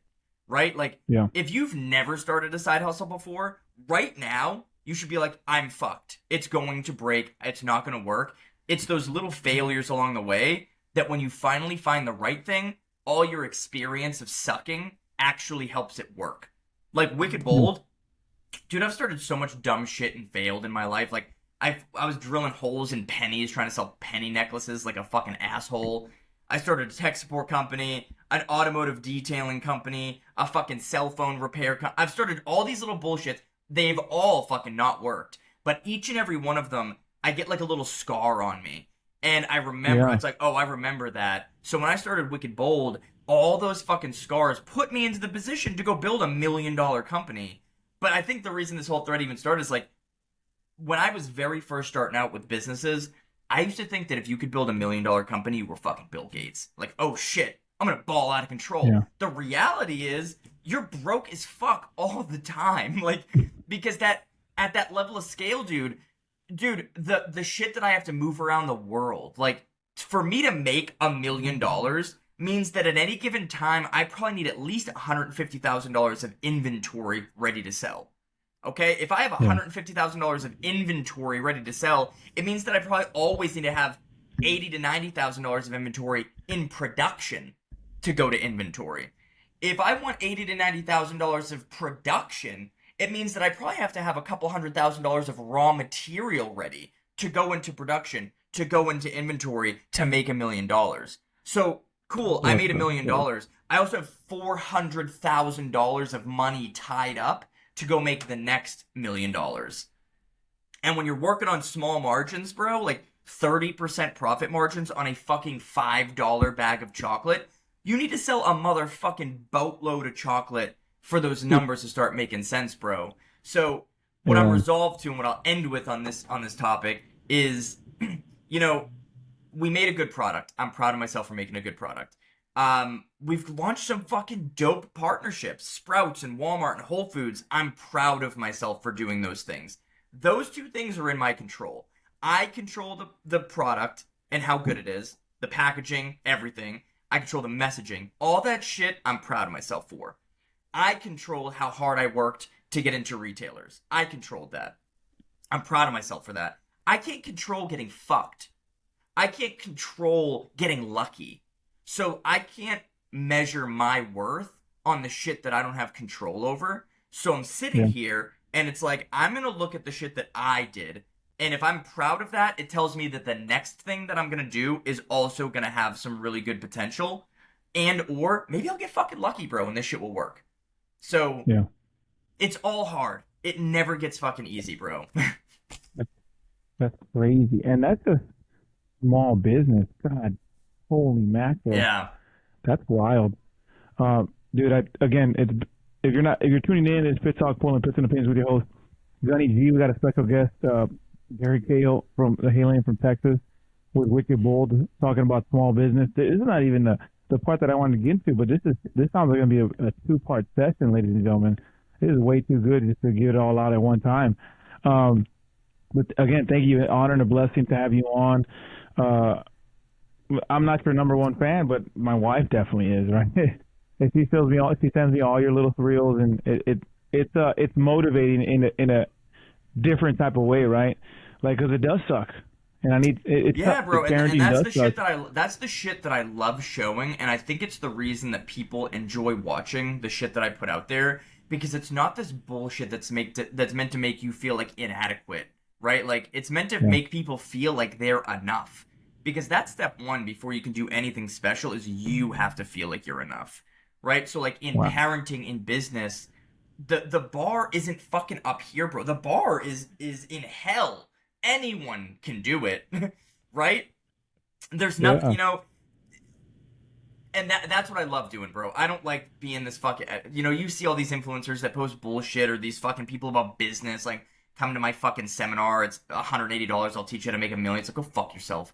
right? Like Yeah. if you've never started a side hustle before, right now you should be like, I'm fucked. It's going to break. It's not gonna work. It's those little failures along the way that when you finally find the right thing, all your experience of sucking actually helps it work. Like Wicked Mm. Bold, dude, I've started so much dumb shit and failed in my life. Like I was drilling holes in pennies trying to sell penny necklaces like a fucking asshole. I started a tech support company, an automotive detailing company, a fucking cell phone repair I've started all these little bullshits. They've all fucking not worked. But each and every one of them, I get like a little scar on me. And I remember, Yeah. it's like, oh, I remember that. So when I started Wicked Bold, all those fucking scars put me into the position to go build $1 million company. But I think the reason this whole thread even started is like when I was very first starting out with businesses, I used to think that if you could build $1 million company, you were fucking Bill Gates. Like, oh shit, I'm gonna ball out of control. Yeah. The reality is you're broke as fuck all the time. Like, because that at that level of scale, dude, the shit that I have to move around the world, like for me to make $1 million means that at any given time, I probably need at least $150,000 of inventory ready to sell. Okay, if I have Yeah. $150,000 of inventory ready to sell, it means that I probably always need to have $80,000 to $90,000 of inventory in production to go to inventory. If I want $80,000 to $90,000 of production, it means that I probably have to have a couple $100,000 of raw material ready to go into production, to go into inventory to make $1 million. So cool, I Yes, made $1 sir. million. Yes. I also have $400,000 of money tied up to go make the next $1 million. And when you're working on small margins, bro, like 30% profit margins on a fucking $5 bag of chocolate, you need to sell a motherfucking boatload of chocolate for those numbers to start making sense, bro. So what I'm Yeah. resolved to and what I'll end with on this topic is, you know, we made a good product. I'm proud of myself for making a good product. We've launched some fucking dope partnerships, Sprouts and Walmart and Whole Foods. I'm proud of myself for doing those things. Those two things are in my control. I control the product and how good it is, the packaging, everything. I control the messaging. All that shit, I'm proud of myself for. I controlled how hard I worked to get into retailers. I controlled that. I'm proud of myself for that. I can't control getting fucked. I can't control getting lucky. So I can't measure my worth on the shit that I don't have control over. So I'm sitting Yeah. here and it's like, I'm going to look at the shit that I did. And if I'm proud of that, it tells me that the next thing that I'm going to do is also going to have some really good potential. And or maybe I'll get fucking lucky, bro, and this shit will work. So Yeah. it's all hard. It never gets fucking easy, bro. That's crazy. And that's a small business. God, holy mackerel. Yeah. That's wild. Dude, again, if you're tuning in, it's Pit Talk Pulling Pits and Opinions with your host, Gunny G. We got a special guest, Deric Cahill from the Hailing from Texas with Wicked Bold talking about small business. This is not even the part that I wanted to get into, but this sounds like going to be a two-part session, ladies and gentlemen. This is way too good just to get it all out at one time. But again, thank you. An honor and a blessing to have you on. I'm not your number one fan, but my wife definitely is, right? And she shows me all, she sends me all your little reels, and it's motivating in a different type of way, right? Like, because it does suck, and I need Yeah, bro, it's and parenting that's does the suck. shit that that's the shit that I love showing, and I think it's the reason that people enjoy watching the shit that I put out there because it's not this bullshit that's meant to make you feel like inadequate, right? Like it's meant to Yeah. make people feel like they're enough. Because that's step one before you can do anything special is you have to feel like you're enough. Right? So like in Wow. parenting, in business, the bar isn't fucking up here, bro. The bar is in hell. Anyone can do it. Right? There's nothing, Yeah. and that's what I love doing, bro. I don't like being this fucking, you see all these influencers that post bullshit or these fucking people about business, like, come to my fucking seminar, it's $180, I'll teach you how to make a million. It's like, go fuck yourself.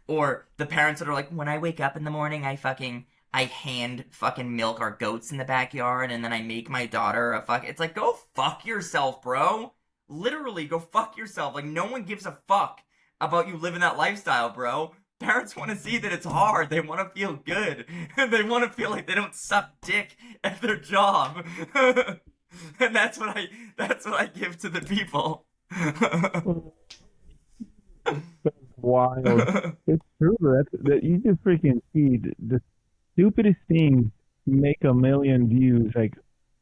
Or the parents that are like, when I wake up in the morning, I hand fucking milk our goats in the backyard, and then I make my daughter a fuck. It's like, go fuck yourself, bro. Literally, go fuck yourself. Like, no one gives a fuck about you living that lifestyle, bro. Parents want to see that it's hard. They want to feel good. They want to feel like they don't suck dick at their job. And that's what I give to the people. That's wild. It's true. That you just freaking see the stupidest things make a million views. Like,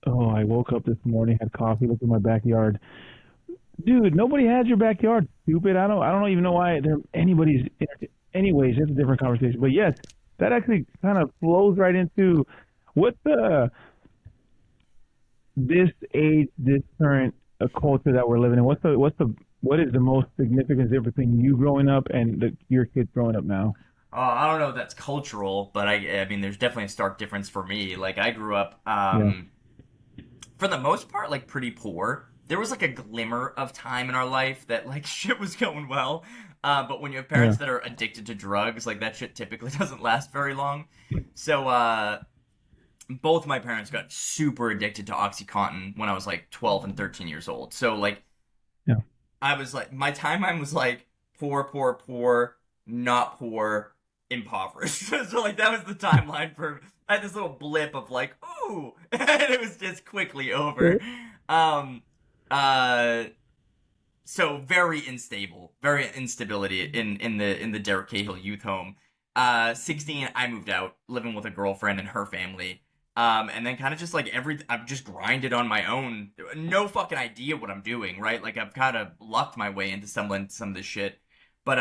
oh, I woke up this morning, had coffee, looked at my backyard. Dude, nobody has your backyard. Stupid. I don't even know why there anybody's. Anyways, that's a different conversation. But yes, that actually kind of flows right into what's the this age, this current culture that we're living in. What is the most significant difference between you growing up and your kids growing up now? I don't know if that's cultural, but I mean, there's definitely a stark difference for me. Like, I grew up, Yeah, for the most part, like, pretty poor. There was, like, a glimmer of time in our life that, like, shit was going well. But when you have yeah, parents that are addicted to drugs, like, that shit typically doesn't last very long. So, both my parents got super addicted to OxyContin when I was, like, 12 and 13 years old. So, like, yeah. I was, like, my timeline was, like, poor, poor, poor, not poor, impoverished. So, like, that was the timeline for, I had this little blip of, like, ooh, and it was just quickly over. Um, uh, so very unstable, very instability in the Deric Cahill youth home. 16, I moved out, living with a girlfriend and her family. And then kind of just like I've just grinded on my own. No fucking idea what I'm doing, right? Like I've kind of lucked my way into some of this shit. But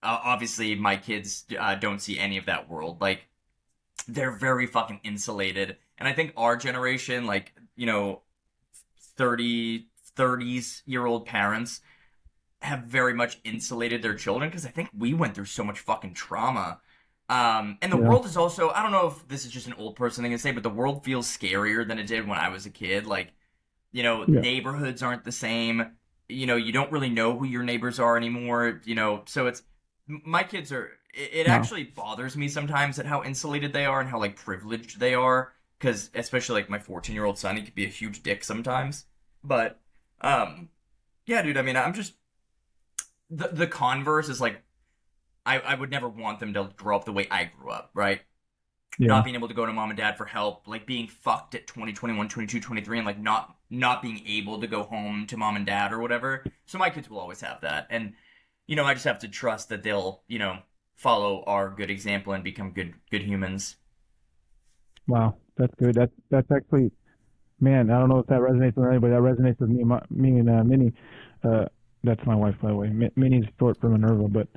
obviously my kids don't see any of that world. Like they're very fucking insulated. And I think our generation, like 30s year old parents have very much insulated their children because I think we went through so much fucking trauma. And the Yeah, world is also, I don't know if this is just an old person thing to say, but the world feels scarier than it did when I was a kid. Like, yeah. neighborhoods aren't the same. You don't really know who your neighbors are anymore, so my kids are, it Wow. actually bothers me sometimes at how insulated they are and how, like, privileged they are. Because, especially, like, my 14-year-old son, he could be a huge dick sometimes. But, um, yeah, dude, I mean, I'm just, the converse is like I would never want them to grow up the way I grew up, right? Yeah. Not being able to go to mom and dad for help, like being fucked at 20, 21, 22, 23, and like not being able to go home to mom and dad or whatever. So my kids will always have that. And I just have to trust that they'll, follow our good example and become good humans. Wow. That's good. That's actually, man. I don't know if that resonates with anybody. That resonates with me and Minnie. Uh, that's my wife, by the way. Minnie's short for Minerva, but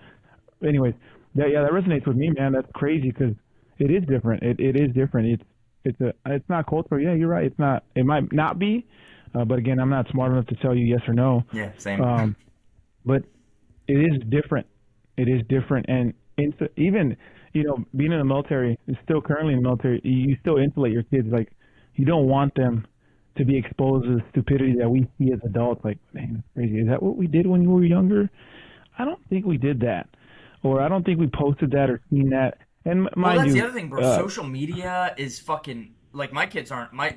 anyways, yeah, that resonates with me, man. That's crazy because it is different. It is different. It's not cultural. Yeah, you're right. It's not. It might not be, but again, I'm not smart enough to tell you yes or no. Yeah, same. Um, but it is different. It is different, and even being in the military, still currently in the military, you still insulate your kids. Like you don't want them to be exposed to the stupidity that we see as adults. Like, man, that's crazy. Is that what we did when you were younger? I don't think we did that, or I don't think we posted that or seen that. And Well, mind that's the you, other thing, bro. Social media is fucking like my kids aren't my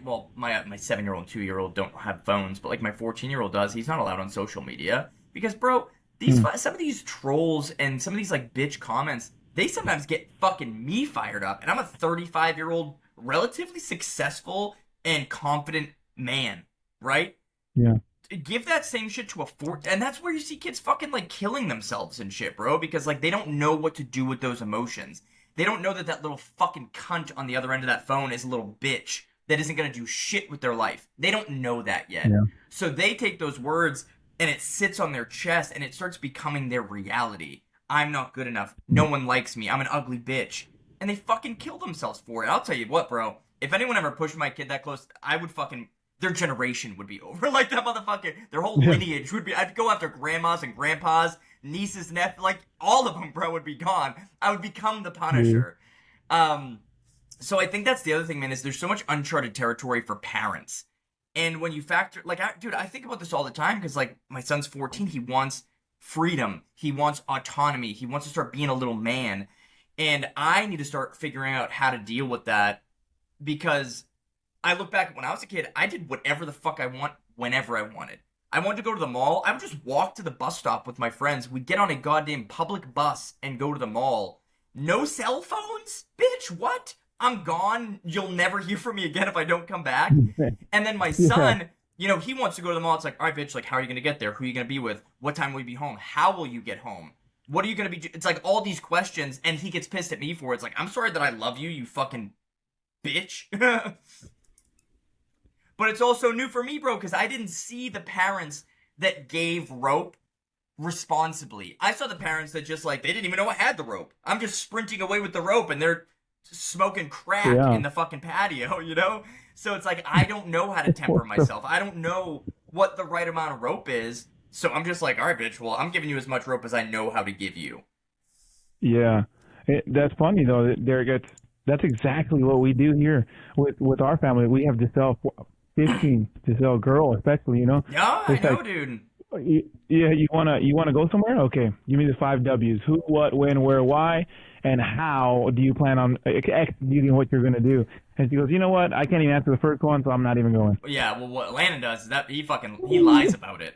7-year-old, 2-year-old don't have phones, but like my 14-year-old does. He's not allowed on social media because, bro, hmm, some of these trolls and some of these like bitch comments, they sometimes get fucking me fired up. And I'm a 35-year-old, relatively successful and confident man, right? Yeah. Give that same shit to a and that's where you see kids fucking like killing themselves and shit, bro, because like they don't know what to do with those emotions. They don't know that that little fucking cunt on the other end of that phone is a little bitch that isn't gonna do shit with their life. They don't know that yet. Yeah. So they take those words and it sits on their chest and it starts becoming their reality. I'm not good enough. No one likes me. I'm an ugly bitch. And they fucking kill themselves for it. I'll tell you what, bro. If anyone ever pushed my kid that close, I would fucking their generation would be over. Like that motherfucker, their whole Yeah. lineage would be. I'd go after grandmas and grandpas, nieces, nephews, like all of them, bro, would be gone. I would become the Punisher. So I think that's the other thing, man. Is there's so much uncharted territory for parents, and when you factor, like, dude, I think about this all the time because, like, my son's 14. He wants freedom. He wants autonomy. He wants to start being a little man, and I need to start figuring out how to deal with that because I look back when I was a kid, I did whatever the fuck I want whenever I wanted. I wanted to go to the mall. I would just walk to the bus stop with my friends. We'd get on a goddamn public bus and go to the mall. No cell phones? Bitch, what? I'm gone. You'll never hear from me again if I don't come back. And then my son, you know, he wants to go to the mall. It's like, all right, bitch, like, how are you going to get there? Who are you going to be with? What time will you be home? How will you get home? What are you going to be? It's like all these questions, and he gets pissed at me for it. It's like, I'm sorry that I love you, you fucking bitch. But it's also new for me, bro, because I didn't see the parents that gave rope responsibly. I saw the parents that just, like, they didn't even know I had the rope. I'm just sprinting away with the rope, and they're smoking crack in the fucking patio, you know? So it's like, I don't know how to temper myself. I don't know what the right amount of rope is. So I'm just like, all right, bitch, well, I'm giving you as much rope as I know how to give you. Yeah. That's funny though, Derek. That's exactly what we do here with our family. We have to sell 15 to sell girl, especially, you know. Yeah, I It's know, like, dude. yeah, you wanna go somewhere? Okay, give me the 5 W's: who, what, when, where, why, and how do you plan on executing what you're gonna do? And she goes, you know what? I can't even answer the first one, so I'm not even going. Yeah, well, what Landon does is that he lies about it,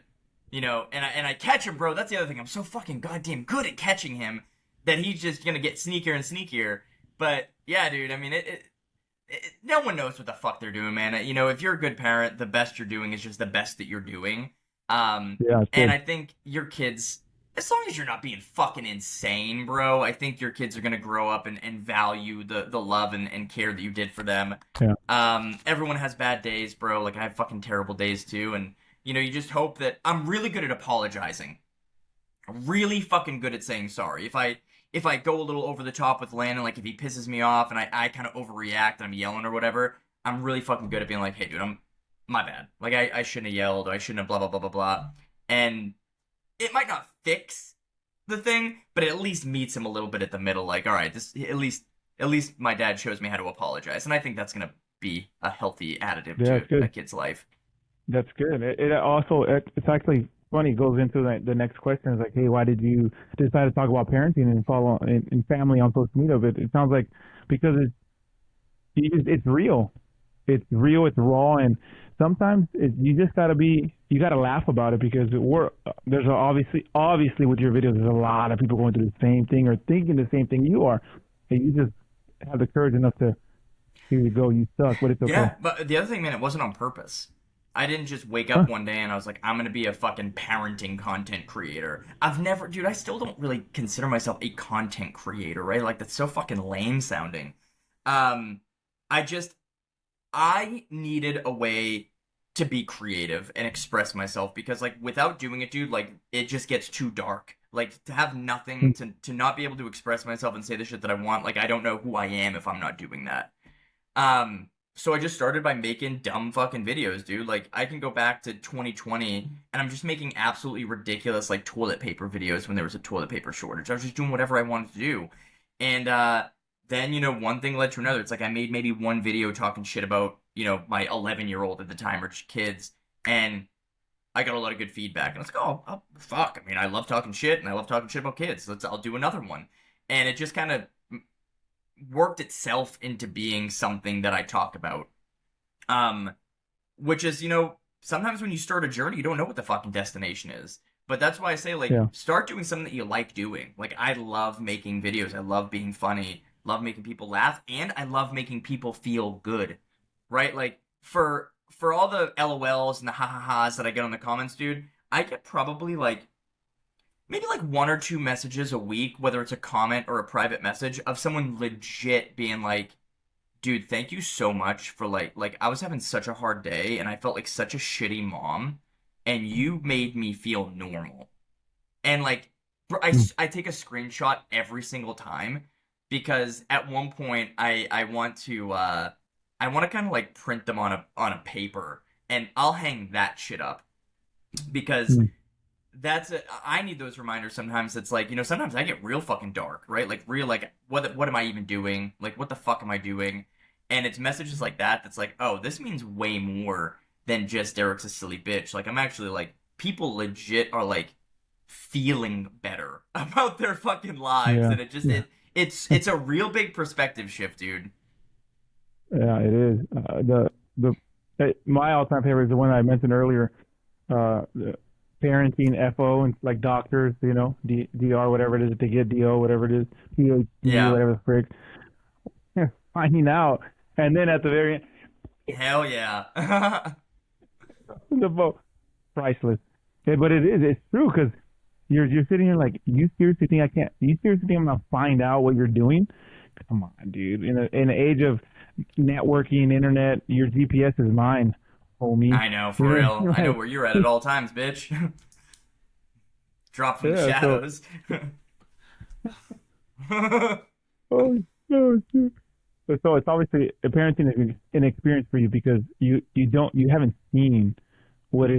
you know. And I catch him, bro. That's the other thing. I'm so fucking goddamn good at catching him that he's just gonna get sneakier and sneakier. But yeah, dude. I mean, no one knows what the fuck they're doing, man. You know, if you're a good parent, the best you're doing is just the best that you're doing. Yeah, it's And good. I think your kids, as long as you're not being fucking insane, bro, I think your kids are gonna grow up and value the love and care that you did for them. Yeah, Everyone has bad days, bro. Like I have fucking terrible days too, and you know, you just hope that I'm really good at apologizing. Really fucking good at saying sorry. If I go a little over the top with Landon, like if he pisses me off and I kind of overreact and I'm yelling or whatever, I'm really fucking good at being like, hey dude, I'm my bad. Like I shouldn't have yelled or I shouldn't have blah blah blah blah blah. And it might not fix the thing, but it at least meets him a little bit at the middle. Like, all right, this at least my dad shows me how to apologize, and I think that's gonna be a healthy additive yeah, to it's a good. kid's life. That's good. It also it's actually funny. It goes into the next question. Is like, hey, why did you decide to talk about parenting and follow in family on social media? But it sounds like because it's real. It's real. It's raw, and sometimes you just you gotta laugh about it because obviously with your videos, there's a lot of people going through the same thing or thinking the same thing you are, and you just have the courage enough to here you go, you suck, but it's okay. Yeah, but the other thing, man, it wasn't on purpose. I didn't just wake up one day and I was like, I'm gonna be a fucking parenting content creator. I've never, dude, I still don't really consider myself a content creator, right? Like that's so fucking lame sounding. Um, I just I needed a way to be creative and express myself because like without doing it, dude, like it just gets too dark. Like to have nothing to not be able to express myself and say the shit that I want, like I don't know who I am if I'm not doing that. So I just started by making dumb fucking videos, dude. Like I can go back to 2020 and I'm just making absolutely ridiculous like toilet paper videos when there was a toilet paper shortage. I was just doing whatever I wanted to do. And then, you know, one thing led to another. It's like I made maybe one video talking shit about, you know, my 11-year-old at the time or kids, and I got a lot of good feedback. And I was like, oh, fuck. I mean, I love talking shit, and I love talking shit about kids. I'll do another one. And it just kind of worked itself into being something that I talk about. Um, which is, you know, sometimes when you start a journey, you don't know what the fucking destination is. But that's why I say, like, Yeah. start doing something that you like doing. Like, I love making videos. I love being funny, love making people laugh, and I love making people feel good. Right? Like, for all the LOLs and the ha ha ha's that I get on the comments, dude, I get probably like maybe like one or two messages a week, whether it's a comment or a private message of someone legit being like, dude, thank you so much for like I was having such a hard day and I felt like such a shitty mom and you made me feel normal. And like Mm. I take a screenshot every single time because at one point I want to kind of like print them on a paper and I'll hang that shit up because Mm. I need those reminders sometimes. It's like, sometimes I get real fucking dark, right? Like real like what am I even doing? Like what the fuck am I doing? And it's messages like that that's like, oh, this means way more than just Derek's a silly bitch. Like I'm actually like people legit are like feeling better about their fucking lives Yeah. and Yeah. it's a real big perspective shift, dude. Yeah, it is. My all-time favorite is the one I mentioned earlier. The parenting FO and like doctors, DR, whatever it is, they get DO, whatever it is, PhD, Yeah. whatever the frick, finding out, and then at the very end, Hell yeah. the vote, priceless. Yeah, but it's true because you're sitting here like, you seriously think I can't? You seriously think I'm gonna find out what you're doing? Come on, dude. In the age of networking, internet, your GPS is mine, homie. I know, for You know, real. I know like, where you're at all times, bitch. Drop from the yeah. So, shadows. oh, no, dude. So it's obviously parenting is an experience for you because you haven't seen what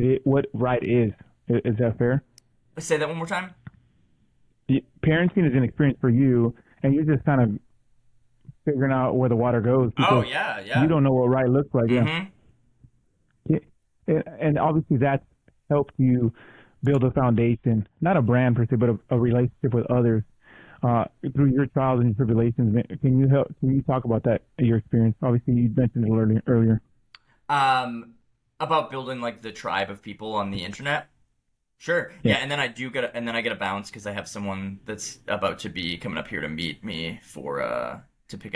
right is. Is that fair? Say that one more time. Parenting is an experience for you, and you're just kind of figuring out where the water goes Oh because yeah, you yeah. don't know what right looks like. Yeah. Mm-hmm. Yeah. And obviously that's helped you build a foundation, not a brand per se, but a relationship with others through your trials and tribulations. Can you talk about that, your experience? Obviously, you mentioned it earlier. Um, about building like the tribe of people on the internet. Sure. Yeah, Yeah, and then I get a bounce because I have someone that's about to be coming up here to meet me for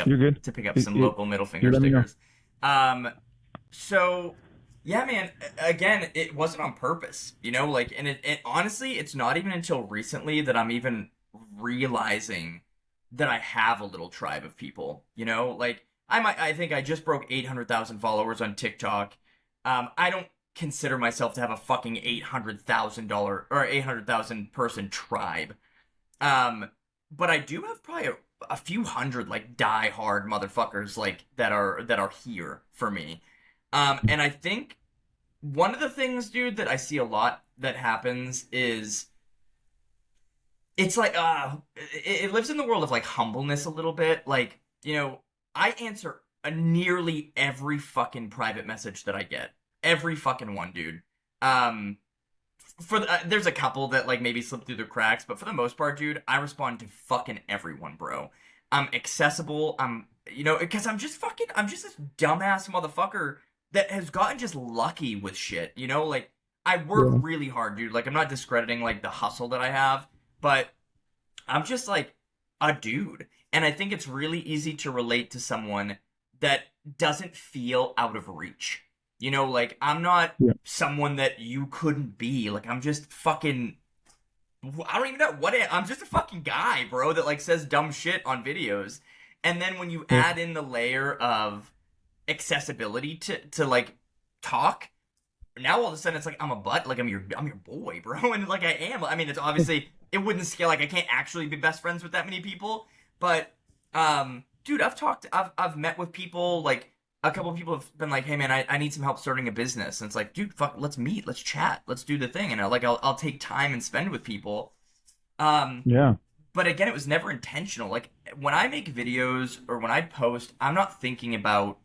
you're good. to pick up It, some it, local middle you finger let me know. stickers. Um, so yeah, man. Again, it wasn't on purpose, like, and it honestly, it's not even until recently that I'm even realizing that I have a little tribe of people. Like I think I just broke 800,000 followers on TikTok. I don't consider myself to have a fucking $800,000 or 800,000 person tribe. Um, but I do have probably a few hundred like die hard motherfuckers like that are here for me. And I think one of the things, dude, that I see a lot that happens is it's like it lives in the world of like humbleness a little bit. Like, I answer nearly every fucking private message that I get. Every fucking one, dude. Um there's a couple that like maybe slip through the cracks, but for the most part, dude, I respond to fucking everyone, bro. I'm accessible. Because I'm just this dumbass motherfucker that has gotten just lucky with shit. Like I work Yeah, really hard, dude. Like I'm not discrediting like the hustle that I have, but I'm just like a dude. And I think it's really easy to relate to someone that doesn't feel out of reach. Like I'm not yeah, someone that you couldn't be. Like I'm just fucking I don't even know I'm just a fucking guy, bro, that like says dumb shit on videos. And then when you yeah, add in the layer of accessibility to like talk, now all of a sudden it's like I'm a butt, like I'm your boy, bro, and like I am. I mean, it's obviously it wouldn't scale. Like I can't actually be best friends with that many people, but dude, I've met with people like a couple of people have been like, hey man, I need some help starting a business, and it's like, dude, fuck, let's meet, let's chat, let's do the thing, and I'll take time and spend with people. Um, yeah, but again, it was never intentional. Like when I make videos or when I post, I'm not thinking about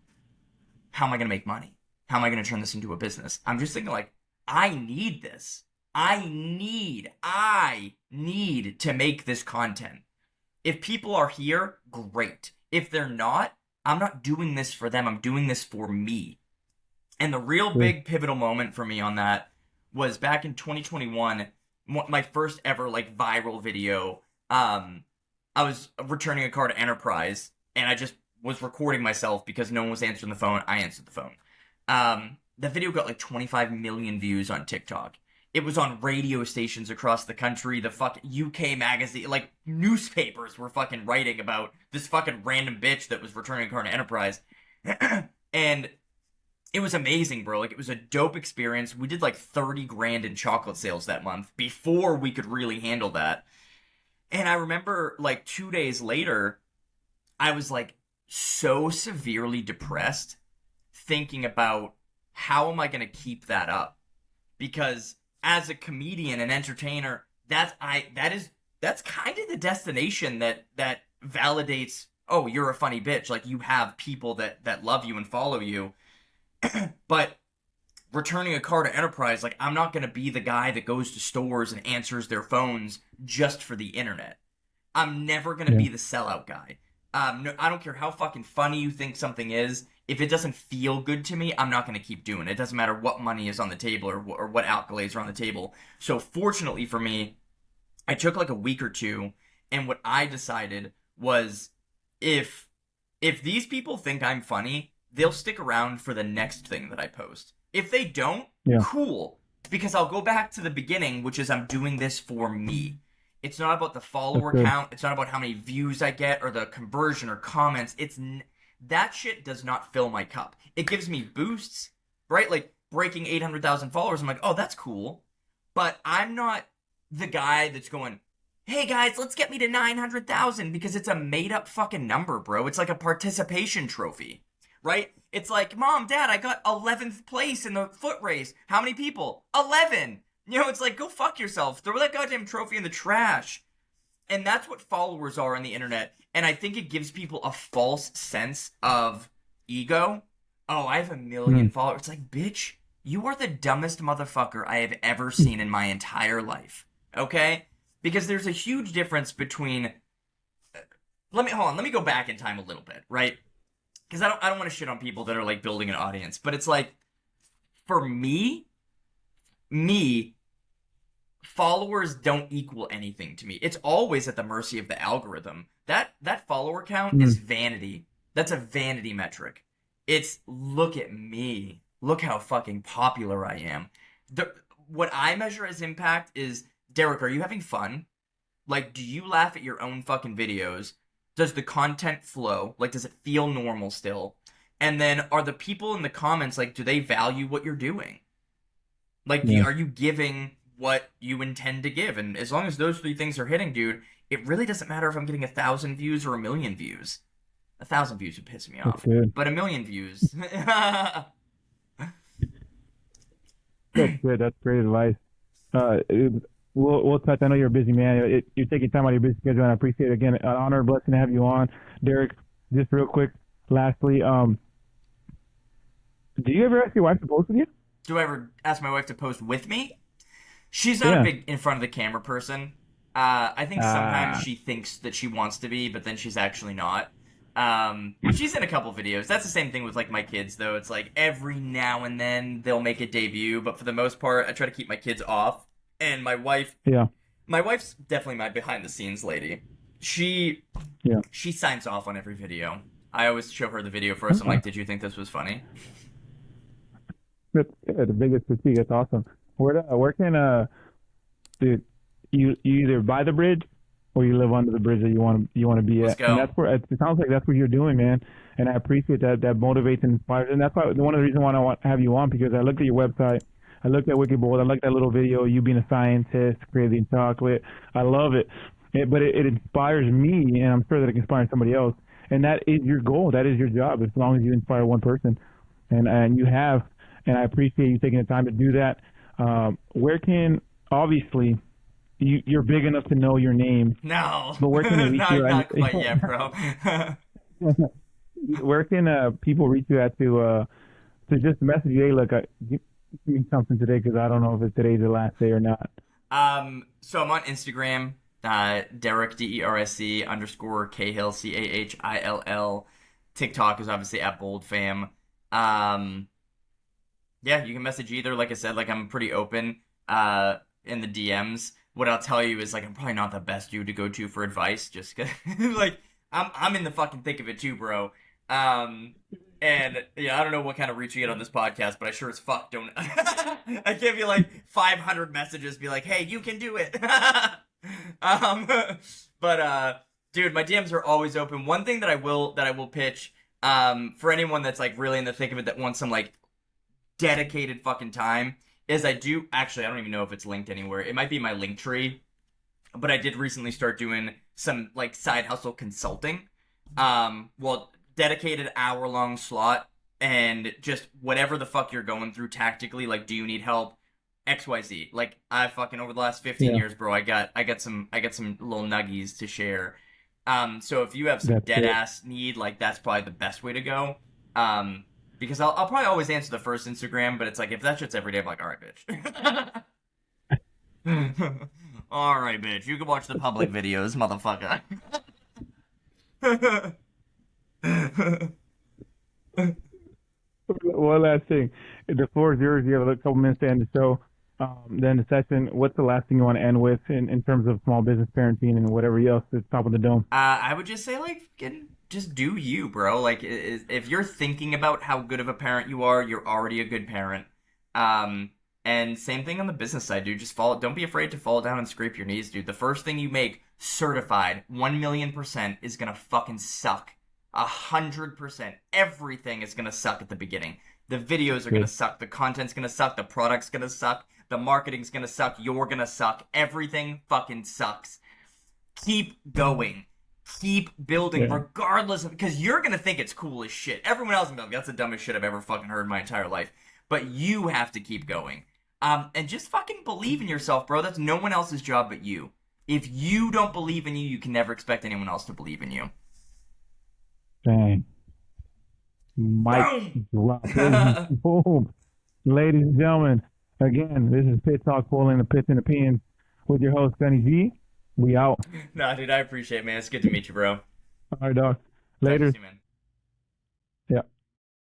how am I going to make money? How am I going to turn this into a business? I'm just thinking like, I need this. I need to make this content. If people are here, great. If they're not, I'm not doing this for them. I'm doing this for me. And the real yeah, big pivotal moment for me on that was back in 2021 my first ever like viral video. I was returning a car to Enterprise, and I just was recording myself because no one was answering the phone. I answered the phone. The video got like 25 million views on TikTok. It was on radio stations across the country. The fucking UK magazine, like newspapers were fucking writing about this fucking random bitch that was returning a car to Enterprise. And it was amazing, bro. Like, it was a dope experience. We did like 30 grand in chocolate sales that month before we could really handle that. And I remember like 2 days later, I was like so severely depressed thinking about how am I going to keep that up? Because as a comedian and entertainer, that's kind of the destination that validates, oh, you're a funny bitch. Like, you have people that love you and follow you. But returning a car to Enterprise, like, I'm not going to be the guy that goes to stores and answers their phones just for the internet. I'm never going to be the sellout guy. No, I don't care how fucking funny you think something is. If it doesn't feel good to me, I'm not going to keep doing it. It doesn't matter what money is on the table or what accolades are on the table. So fortunately for me, I took like a week or two, and what I decided was if these people think I'm funny, they'll stick around for the next thing that I post. If they don't, cool. Because I'll go back to the beginning, which is I'm doing this for me. It's not about the follower count. It's not about how many views I get or the conversion or comments. That shit does not fill my cup. It gives me boosts, right? Like breaking 800,000 followers. I'm like, oh, that's cool. But I'm not the guy that's going, hey guys, let's get me to 900,000, because it's a made up fucking number, bro. It's like a participation trophy, right? It's like, Mom, Dad, I got 11th place in the foot race. How many people? 11. You know, it's like, go fuck yourself. Throw that goddamn trophy in the trash. And that's what followers are on the internet. And I think it gives people a false sense of ego. Oh, I have 1 million followers. It's like, bitch, you are the dumbest motherfucker I have ever seen in my entire life. Okay? Because there's a huge difference between... Let me go back in time a little bit, right? Because I don't want to shit on people that are like building an audience. But it's like, for me, followers don't equal anything to me. It's always at the mercy of the algorithm. That follower count is vanity. That's a vanity metric. It's, look at me. Look how fucking popular I am. What I measure as impact is, Deric, are you having fun? Like, do you laugh at your own fucking videos? Does the content flow? Like, does it feel normal still? And then, are the people in the comments, like, do they value what you're doing? Like, are you giving what you intend to give? And as long as those three things are hitting, dude, it really doesn't matter if I'm getting 1,000 views or 1 million views. 1,000 views would piss me off, but 1 million views. That's good. That's great advice. We'll touch. I know you're a busy man. You're taking time out of your busy schedule, and I appreciate it. Again, an honor, and blessing to have you on, Deric. Just real quick, lastly, do you ever ask your wife to post with you? Do I ever ask my wife to post with me? She's not a big in front of the camera person. I think sometimes she thinks that she wants to be, but then she's actually not. She's in a couple videos. That's the same thing with like my kids, though. It's like every now and then they'll make a debut, but for the most part, I try to keep my kids off. And my wife's definitely my behind the scenes lady. She signs off on every video. I always show her the video first. I'm like, did you think this was funny? That's the biggest critique. That's awesome. Where can dude, you either buy the bridge or you live under the bridge that you want to be at. And that's where it sounds like that's what you're doing, man. And I appreciate that. That motivates and inspires. And that's why one of the reasons why I want to have you on, because I looked at your website, I looked at Wicked Bold, I looked at that little video, you being a scientist, creating chocolate. I love it. But it inspires me, and I'm sure that it can inspire somebody else. And that is your goal. That is your job, as long as you inspire one person. And you have, and I appreciate you taking the time to do that. Where can, obviously, you're big enough to know your name. No. But where can they reach you? Not quite yet, bro. Where can people reach you at to just message you, hey, look, give me something today, because I don't know if it's today's the last day or not. So I'm on Instagram, Deric, DERSC _ Cahill, CAHILL. TikTok is obviously at BoldFam. Yeah, you can message either. Like I said, like I'm pretty open. in the DMs, what I'll tell you is like I'm probably not the best dude to go to for advice, just 'cause like I'm in the fucking thick of it too, bro. Um, and yeah, I don't know what kind of reach you get on this podcast, but I sure as fuck don't. I give you like 500 messages, be like, "Hey, you can do it." um, but dude, my DMs are always open. One thing that I will pitch, for anyone that's like really in the thick of it that wants some like dedicated fucking time, is I do actually I don't even know if it's linked anywhere. It might be my link tree, but I did recently start doing some like side hustle consulting. Well, dedicated hour-long slot, and just whatever the fuck you're going through tactically, like do you need help, XYZ. Like I fucking over the last 15 Yeah, years, bro, I got some little nuggies to share. So if you have some that's dead it. ass need, like that's probably the best way to go. Um because I'll probably always answer the first Instagram, but it's like if that shit's every day, I'm like, all right, bitch. All right, bitch. You can watch the public videos, motherfucker. One last thing. The floor is yours. You have a couple minutes to end the show. Then the session, what's the last thing you want to end with in terms of small business parenting and whatever else is top of the dome? I would just say like just do you, bro. Like if you're thinking about how good of a parent you are, you're already a good parent. And same thing on the business side, dude. Just fall. Don't be afraid to fall down and scrape your knees, dude. The first thing you make certified 1,000,000% is gonna fucking suck. 100%. Everything is gonna suck at the beginning. The videos are gonna Good. suck. The content's gonna suck. The product's gonna suck. The marketing's gonna suck. You're gonna suck. Everything fucking sucks. Keep going. Keep building, Yeah. regardless of, because you're gonna think it's cool as shit. Everyone else is gonna be like, that's the dumbest shit I've ever fucking heard in my entire life. But you have to keep going. And just fucking believe in yourself, bro. That's no one else's job but you. If you don't believe in you, you can never expect anyone else to believe in you. Dang. Mic Boom! drop. Boom. Ladies and gentlemen, again, this is Pit Talk Pulling the Pits and the Pins with your host, Gunny G. We out. Nah, dude, I appreciate it, man. It's good to meet you, bro. All right, dog. Talk to you Later. soon, man.